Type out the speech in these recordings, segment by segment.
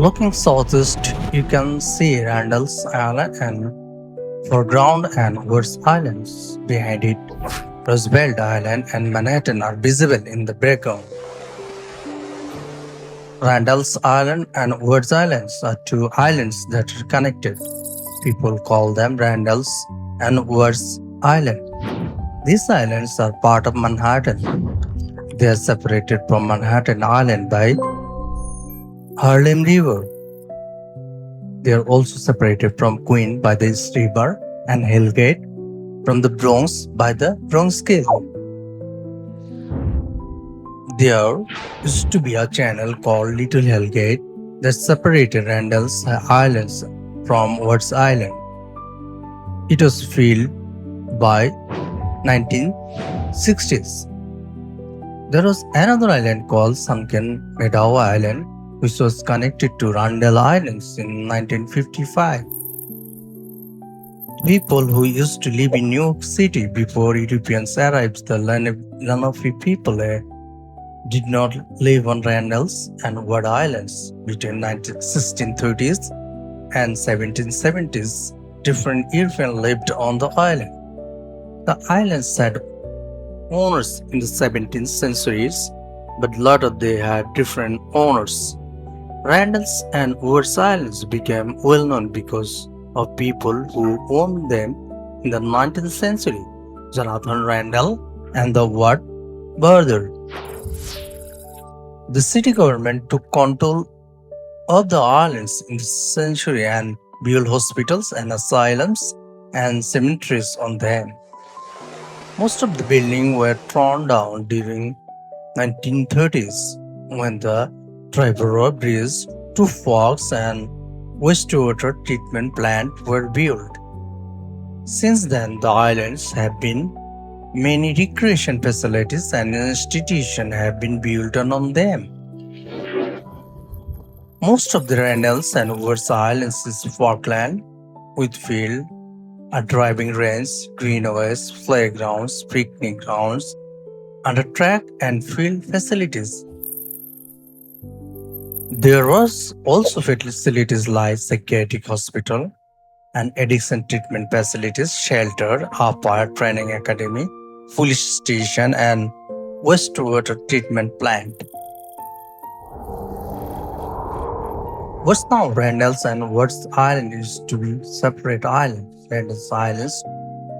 Looking southeast, you can see Randalls Island and foreground and Wards Islands. Behind it, Roosevelt Island and Manhattan are visible in the background. Randalls Island and Wards Islands are two islands that are connected. People call them Randalls and Wards Island. These islands are part of Manhattan. They are separated from Manhattan Island by Harlem River. They are also separated from Queen by the East River and Hellgate from the Bronx by the Bronx Canal. There used to be a channel called Little Hellgate that separated Randall's Islands from Wards Island. It was filled by 1960s. There was another island called Sunken Meadow Island, which was connected to Randall Islands in 1955. People who used to live in New York City before Europeans arrived, the Lenape people did not live on Randalls and Wards Islands. Between 1630s and 1770s, different Europeans lived on the island. The islands had owners in the 17th centuries, but later they had different owners. Randalls and Wards Islands became well known because of people who owned them in the 19th century, Jonathan Randall and the Watt brothers. The city government took control of the islands in this century and built hospitals and asylums and cemeteries on them. Most of the buildings were torn down during 1930s when the Triborough Bridge, two forks and wastewater treatment plant were built. Since then, the islands have been many recreation facilities and institutions have been built on them. Most of the Randalls and Wards Islands is parkland with field, a driving range, greenways, playgrounds, picnic grounds, and a track and field facilities. There was also facilities like psychiatric hospital and addiction treatment facilities, shelter, a fire training academy, police station, and wastewater treatment plant. What's now Randalls and Wards Island used to be separate islands. Randalls Islands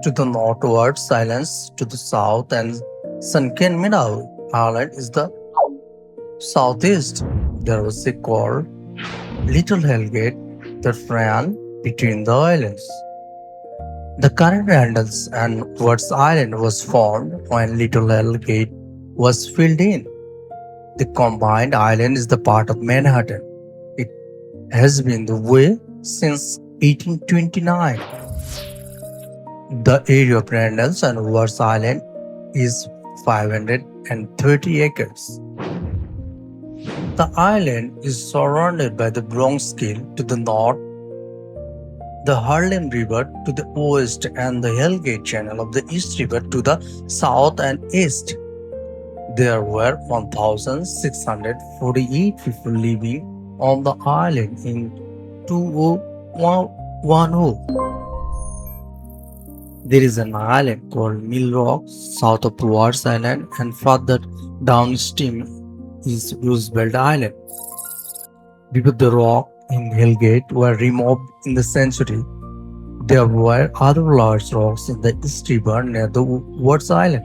to the north, Wards Islands to the south, and Sunken Meadow Island is the southeast. There was a called Little Hellgate that ran between the islands. The current Randalls and Wards Island was formed when Little Hellgate was filled in. The combined island is the part of Manhattan. It has been the way since 1829. The area of Randalls and Wards Island is 530 acres. The island is surrounded by the Bronx Kill to the north, the Harlem River to the west, and the Hellgate Channel of the East River to the south and east. There were 1,648 people living on the island in 2010. There is an island called Mill Rock south of Wards Island, and further downstream is Roosevelt Island. Because the rock in Hellgate were removed in the century, there were other large rocks in the East River near the Wards Island.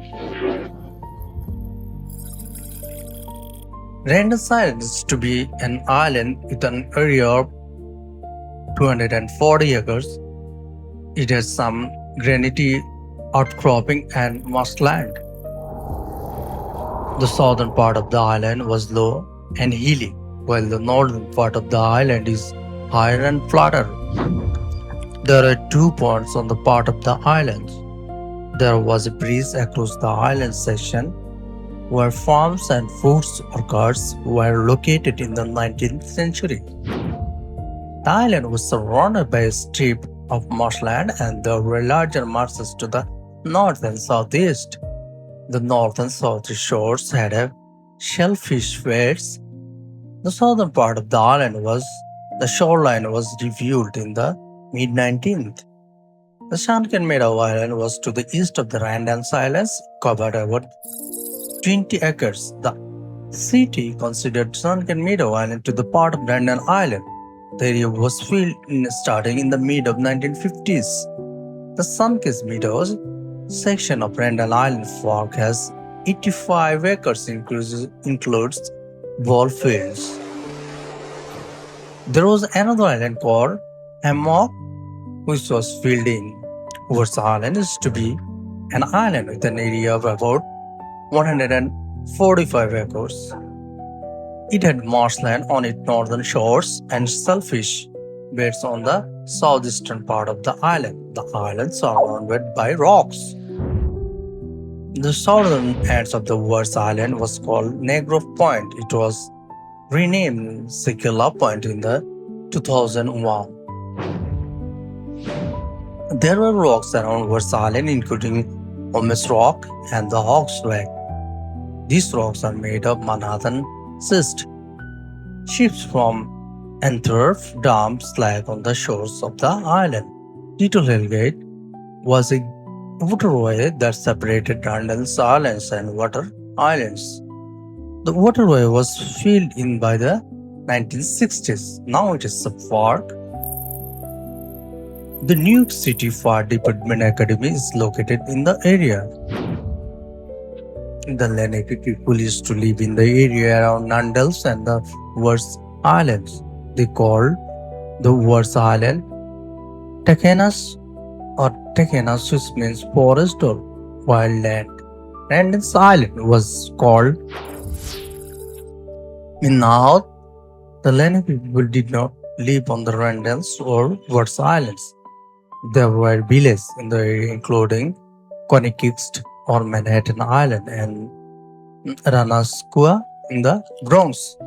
Randalls Island is to be an island with an area of 240 acres. It has some granite outcropping and marshland. The southern part of the island was low and hilly, while the northern part of the island is higher and flatter. There are 2 ponds on the part of the island. There was a bridge across the island section where farms and fruit orchards were located in the 19th century. The island was surrounded by a strip of marshland, and there were larger marshes to the north and southeast. The north and south shores had a shellfish beds. The southern part of the island was The shoreline was reviewed in the mid 19th. The Shankan Meadow Island was to the east of the Randalls Islands, covered over 20 acres. The city considered Sunken Meadow Island to the part of Randall Island. The area was filled in starting in the mid of 1950s. The Sunkist Meadows section of Randall Island Park has 85 acres includes ball fields. There was another island called Hammock which was filled in. Wards Island is to be an island with an area of about 145 acres. It had marshland on its northern shores and shellfish beds on the southeastern part of the island. The island surrounded by rocks. The southern end of the Wards Island was called Negro Point. It was renamed Sikila Point in the 2001. There were rocks around Wards Island, including Holmes Rock and the Hawks Lake. These rocks are made of Manhattan schist. Ships from Antwerp dumped slag on the shores of the island. Little Hellgate was a waterway that separated Randall's Islands and Water Islands. The waterway was filled in by the 1960s. Now it is a park. The New York City Fire Department Academy is located in the area. The Lenape people used to live in the area around Randalls and the Wards Islands. They called the Wards Island Takenas or Takenas, which means forest or wild land. Randall's Island was called Minahot. The Lenape people did not live on the Randalls or Wards Islands. There were villages in the area including Connequist or Manhattan Island and Ranasqua in the Bronx.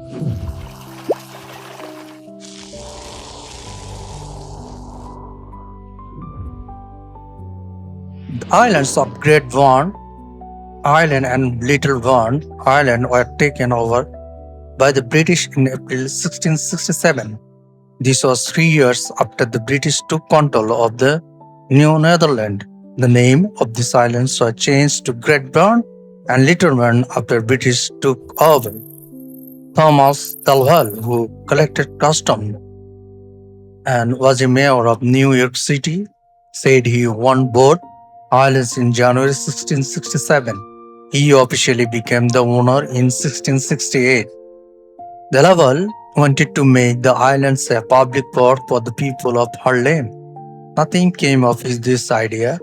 The islands of Great Van Island and Little Van Island were taken over by the British in April 1667. This was 3 years after the British took control of the New Netherlands. The name of these islands was changed to Great Barn and Little Barn after British took over. Thomas Dalwell, who collected custom and was a mayor of New York City, said he won both islands in January 1667. He officially became the owner in 1668. Dalwell wanted to make the islands a public park for the people of Harlem. Nothing came of this idea.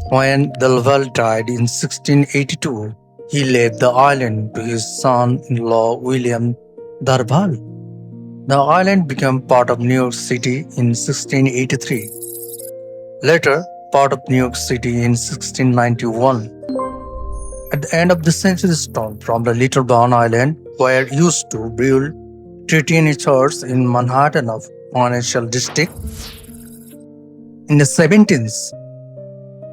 When Dalwell died in 1682, he left the island to his son-in-law William Darval. The island became part of New York City in 1683. Later, part of New York City in 1691. At the end of the century, stone from the Little Barn Island were used to build Trinity Church in Manhattan of financial district. In the 17th,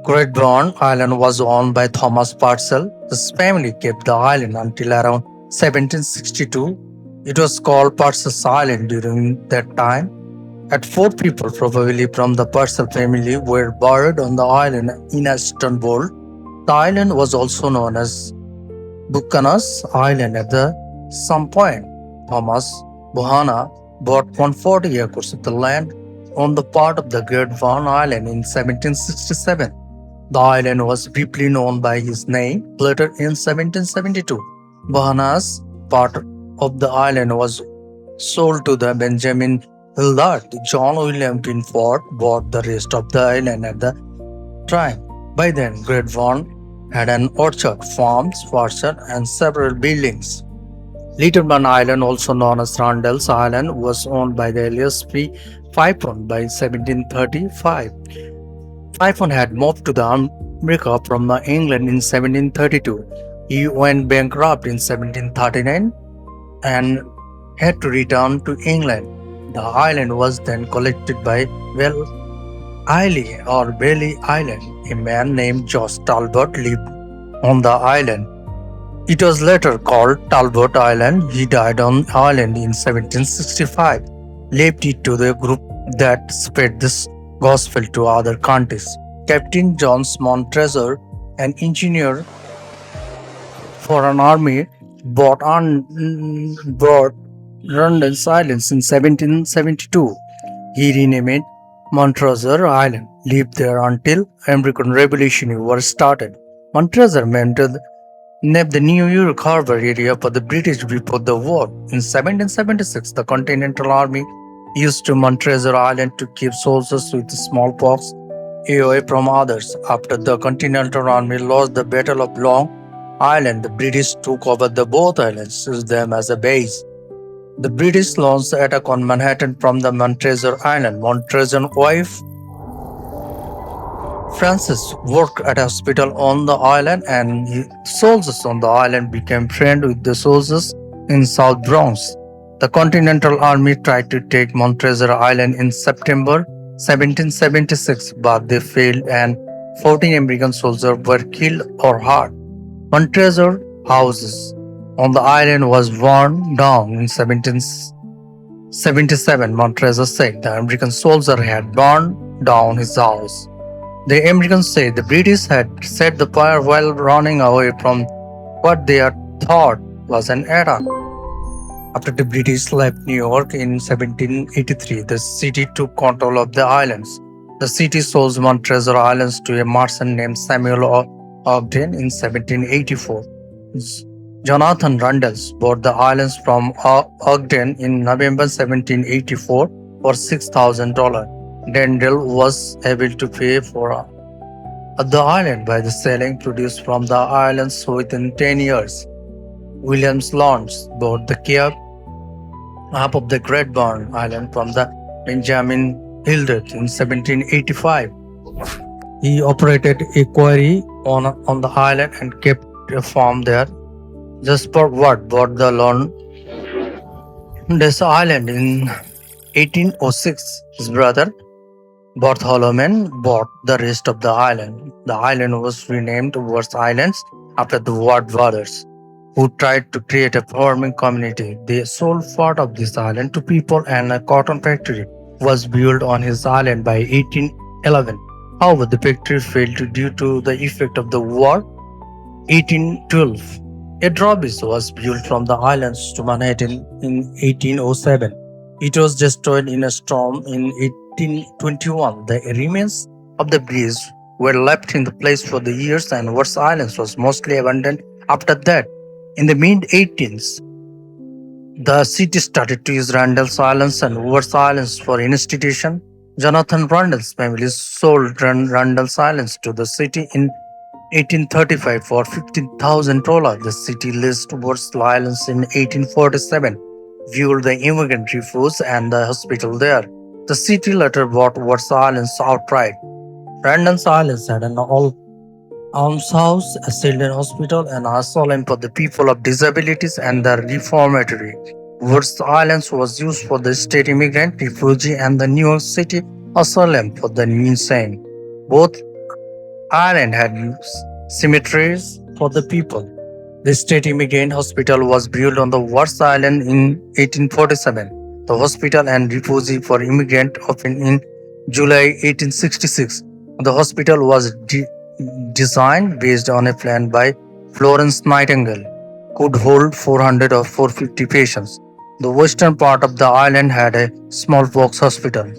Great Barn Island was owned by Thomas Purcell. His family kept the island until around 1762. It was called Purcell's Island during that time. At 4 people, probably from the Purcell family, were buried on the island in a stone bowl. The island was also known as Buchanan's Island at some point. Thomas Buchanan bought 140 acres of the land on the part of the Great Van Island in 1767. The island was briefly known by his name. Later in 1772, Buchanan's part of the island was sold to the Benjamin Hildart. John William Pinford bought the rest of the island at the time. By then, Great Van had an orchard, farms, orchard, and several buildings. Little Barn Island, also known as Randall's Island, was owned by the Elias P. Fyfon by 1735. Fyfon had moved to the America from England in 1732. He went bankrupt in 1739 and had to return to England. The island was then collected by Bailey or Bailey Island. A man named Josh Talbot lived on the island. It was later called Talbot Island. He died on the island in 1765. left it to the group that spread this gospel to other countries. Captain John Montresor, an engineer for an army, bought Randalls Islands in 1772. He renamed Montrezor Island, lived there until American Revolution War started. Montrezor named the New York Harbor area for the British before the war. In 1776, the Continental Army used Montrezor Island to keep soldiers with smallpox away from others. After the Continental Army lost the Battle of Long Island, the British took over the both islands, used them as a base. The British launched an attack on Manhattan from the Montrezor Island. Montrezor's wife Francis worked at a hospital on the island, and soldiers on the island became friends with the soldiers in South Bronx. The Continental Army tried to take Montrezor Island in September 1776, but they failed and 14 American soldiers were killed or hurt. Montrezor houses on the island was burned down in 1777. Montrezor said the American soldier had burned down his house. The Americans said the British had set the fire while running away from what they had thought was an attack. After the British left New York in 1783, the city took control of the islands. The city sold Montrezor Islands to a merchant named Samuel Ogden in 1784. Jonathan Randalls bought the islands from Ogden in November 1784 for $6,000. Randall was able to pay for the island by the selling produce from the islands within 10 years. Williams Lawrence bought the Cape, half of the Great Barn Island from the Benjamin Hildreth in 1785. He operated a quarry on the island and kept a farm there. Jasper Watt bought the Lowndes Island in 1806. His brother Bartholomew bought the rest of the island. The island was renamed Wards Islands after the Ward brothers, who tried to create a farming community. They sold part of this island to people, and a cotton factory was built on his island by 1811. However, the factory failed due to the effect of the war. 1812. A drawbridge was built from the islands to Manhattan in 1807. It was destroyed in a storm in 1821. The remains of the bridge were left in the place for the years, and Wards Islands was mostly abandoned after that. In the mid-18th, the city started to use Randalls Islands and Wards Islands for institution. Jonathan Randall's family sold Randalls Islands to the city in 1835 for $15,000. The city leased Wards Islands in 1847, viewed the immigrant refuge and the hospital there. The city later bought Wards Islands outright. Randalls Islands had an almshouse, a children's hospital, and asylum for the people of disabilities, and the reformatory. Wards Islands was used for the state immigrant refugee and the New York City asylum for the insane. Both islands had cemeteries for the people. The state immigrant hospital was built on the Wards Island in 1847. The hospital and refugee for immigrants opened in July 1866. The hospital was designed based on a plan by Florence Nightingale, could hold 400 or 450 patients. The western part of the island had a smallpox hospital.